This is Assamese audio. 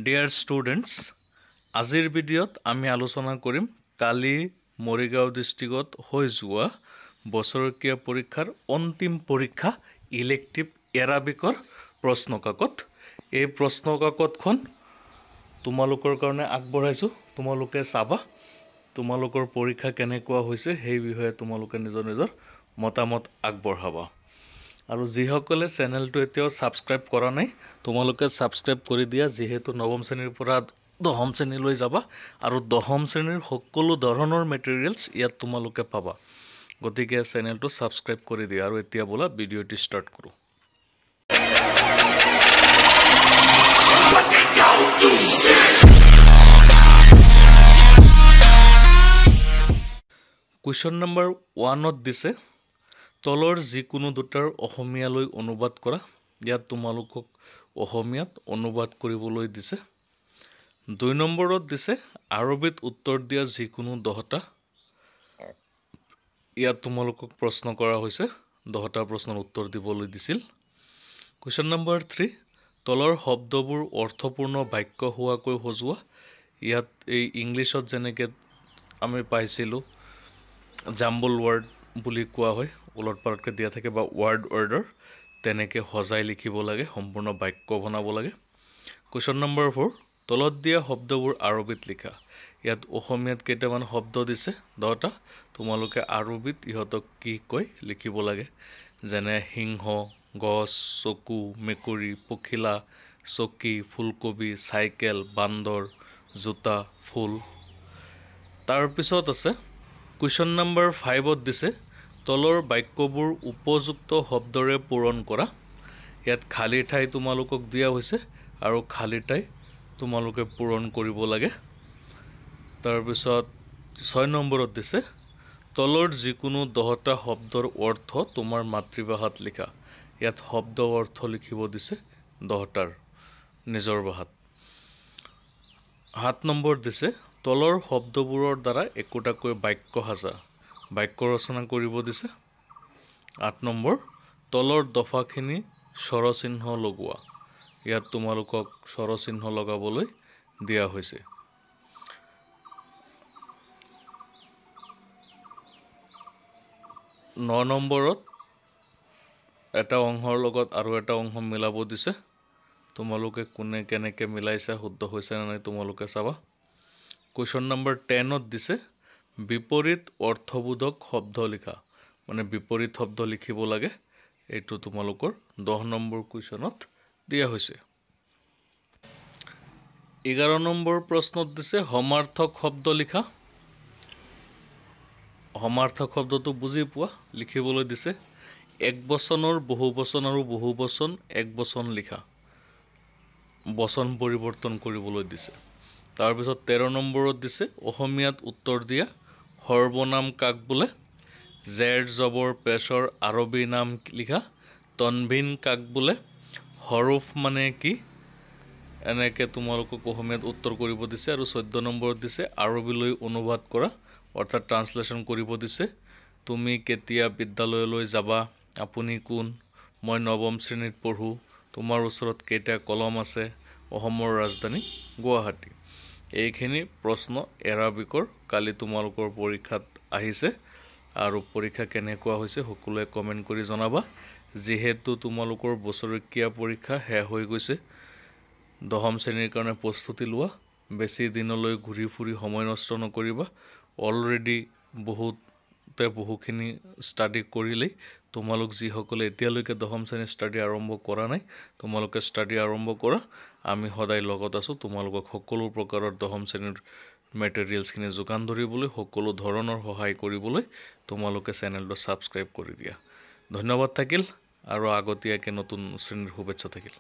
Dear students, আজিৰ ভিডিঅ'ত আমি আলোচনা কৰিম কালি মৰিগাঁও ডিস্ট্ৰিক্টত হৈ যোৱা বছৰকীয়া পৰীক্ষাৰ অন্তিম পৰীক্ষা ইলেক্টিভ এৰাবিকৰ প্ৰশ্নকাকত। এই প্ৰশ্নকাকতখন তোমালোকৰ কাৰণে আগবঢ়াইছো, তোমালোকে চাবা। তোমালোকৰ পৰীক্ষা কেনেকুৱা হৈছে সেই বিষয়ে তোমালোকে নিজৰ মতামত আগবঢ়াবা। আৰু যিসকলে চেনেলটো এতিয়াও সাবস্ক্ৰাইব কৰা নাই তোমালোকে সাবস্ক্ৰাইব কৰি দিয়া, যেহেতু নৱম শ্ৰেণীৰ পৰা দশম শ্ৰেণীলৈ যাবা আৰু দশম শ্ৰেণীৰ সকলো ধৰণৰ মেটেৰিয়েলছ ইয়াত তোমালোকে পাবা। গতিকে চেনেলটো সাবস্ক্ৰাইব কৰি দিয়া আৰু এতিয়া বলা ভিডিঅ'টি ষ্টাৰ্ট কৰোঁ। কুৱেশ্যন নম্বৰ 1ত দিছে তলৰ যিকোনো দুটাৰ অসমীয়ালৈ অনুবাদ কৰা। ইয়াত তোমালোকক অসমীয়াত অনুবাদ কৰিবলৈ দিছে। 2 নম্বৰত দিছে আৰবিত উত্তৰ দিয়া যিকোনো 10টা। ইয়াত তোমালোকক প্ৰশ্ন কৰা হৈছে 10টা প্ৰশ্নৰ উত্তৰ দিবলৈ দিছিল। কুৱেশ্যন নম্বৰ 3 তলৰ শব্দবোৰ অৰ্থপূৰ্ণ বাক্য হোৱাকৈ সজোৱা। ইয়াত এই ইংলিছত যেনেকৈ আমি পাইছিলোঁ জাম্বল ৱাৰ্ড বুলি কোৱা হয়, উলট পালটকৈ দিয়া থাকে বা ৱাৰ্ড অৰ্ডাৰ, তেনেকৈ সজাই লিখিব লাগে, সম্পূৰ্ণ বাক্য বনাব লাগে। কুৱেশ্যন নম্বৰ 4 তলত দিয়া শব্দবোৰ আৰবিত লিখা। ইয়াত অসমীয়াত কেইটামান শব্দ দিছে 10টা, তোমালোকে আৰবিত ইহঁতক কি কয় লিখিব লাগে, যেনে সিংহ, গছ, চকু, মেকুৰী, পখিলা, চকী, ফুলকবি, চাইকেল, বান্দৰ, জোতা, ফুল। তাৰপিছত আছে কুৱেশ্যন নম্বৰ 5ত দিছে তলৰ বাক্যবোৰ উপযুক্ত শব্দৰে পূৰণ কৰা। ইয়াত খালী ঠাই তোমালোকক দিয়া হৈছে আৰু খালী ঠাই তোমালোকে পূৰণ কৰিব লাগে। তাৰপিছত 6 নম্বৰত দিছে তলৰ যিকোনো 10টা শব্দৰ অৰ্থ তোমাৰ মাতৃভাষাত লিখা। ইয়াত শব্দ অৰ্থ লিখিব দিছে 10টাৰ নিজৰ ভাষাত। 7 নম্বৰ দিছে তলৰ শব্দবোৰৰ দ্বাৰা একোটাকৈ বাক্য সাজা, বাক্য ৰচনা কৰিব দিছে। 8 নম্বৰ তলৰ দফাখিনি স্বৰচিহ্ন লগোৱা। ইয়াত তোমালোকক স্বৰচিহ্ন লগাবলৈ দিয়া হৈছে। 9 নম্বৰত এটা অংশৰ লগত আৰু এটা অংশ মিলাব দিছে। তোমালোকে কোনে কেনেকৈ মিলাইছা, শুদ্ধ হৈছে নে নাই তোমালোকে চাবা। কুৱেশ্যন নম্বৰ 10ত দিছে বিপৰীত অৰ্থবোধক শব্দ লিখা, মানে বিপৰীত শব্দ লিখিব লাগে। এইটো তোমালোকৰ 10 নম্বৰ কুৱেশ্যনত দিয়া হৈছে। 11 নম্বৰ প্ৰশ্নত দিছে সমাৰ্থক শব্দ লিখা। সমাৰ্থক শব্দটো বুজি পোৱা, লিখিবলৈ দিছে। এক বচনৰ বহু বচন আৰু বহু বচন এক বচন লিখা, বচন পৰিৱৰ্তন কৰিবলৈ দিছে। তাৰপিছত 13 নম্বৰত দিছে অসমীয়াত উত্তৰ দিয়া সৰ্বনাম কাক বোলে, জেৰ জবৰ পেছৰ আৰবী নাম লিখা, তনভিন কাক বোলে, হৰুফ মানে কি, এনেকৈ তোমালোকক অসমীয়াত উত্তৰ কৰিব দিছে। আৰু 14 নম্বৰত দিছে আৰবীলৈ অনুবাদ কৰা, অৰ্থাৎ ট্ৰান্সলেশ্যন কৰিব দিছে। তুমি কেতিয়া বিদ্যালয়লৈ যাবা, আপুনি কোন, মই নৱম শ্ৰেণীত পঢ়োঁ, তোমাৰ ওচৰত কেইটা কলম আছে, অসমৰ ৰাজধানী গুৱাহাটী। এইখিনি প্ৰশ্ন এৰাবিকৰ কালি তোমালোকৰ পৰীক্ষাত আহিছে। আৰু পৰীক্ষা কেনেকুৱা হৈছে সকলোৱে কমেণ্ট কৰি জনাবা। যিহেতু তোমালোকৰ বছৰকীয়া পৰীক্ষা শেষ হৈ গৈছে, দশম শ্ৰেণীৰ কাৰণে প্ৰস্তুতি লোৱা, বেছি দিনলৈ ঘূৰি ফুৰি সময় নষ্ট নকৰিবা। অলৰেডি বহুখিনি ষ্টাডি কৰিলেই। তোমালোক যিসকলে এতিয়ালৈকে দশম শ্ৰেণীৰ ষ্টাডি আৰম্ভ কৰা নাই তোমালোকে ষ্টাডি আৰম্ভ কৰা। আমি সদায় লগত আছোঁ তোমালোকক সকলো প্ৰকাৰৰ দশম শ্ৰেণীৰ মেটেৰিয়েলছখিনি যোগান ধৰিবলৈ, সকলো ধৰণৰ সহায় কৰিবলৈ তোমালোকে চেনেলটো ছাবস্ক্ৰাইব কৰি দিয়া। ধন্যবাদ থাকিল আৰু আগতীয়াকৈ নতুন শ্ৰেণীৰ শুভেচ্ছা থাকিল।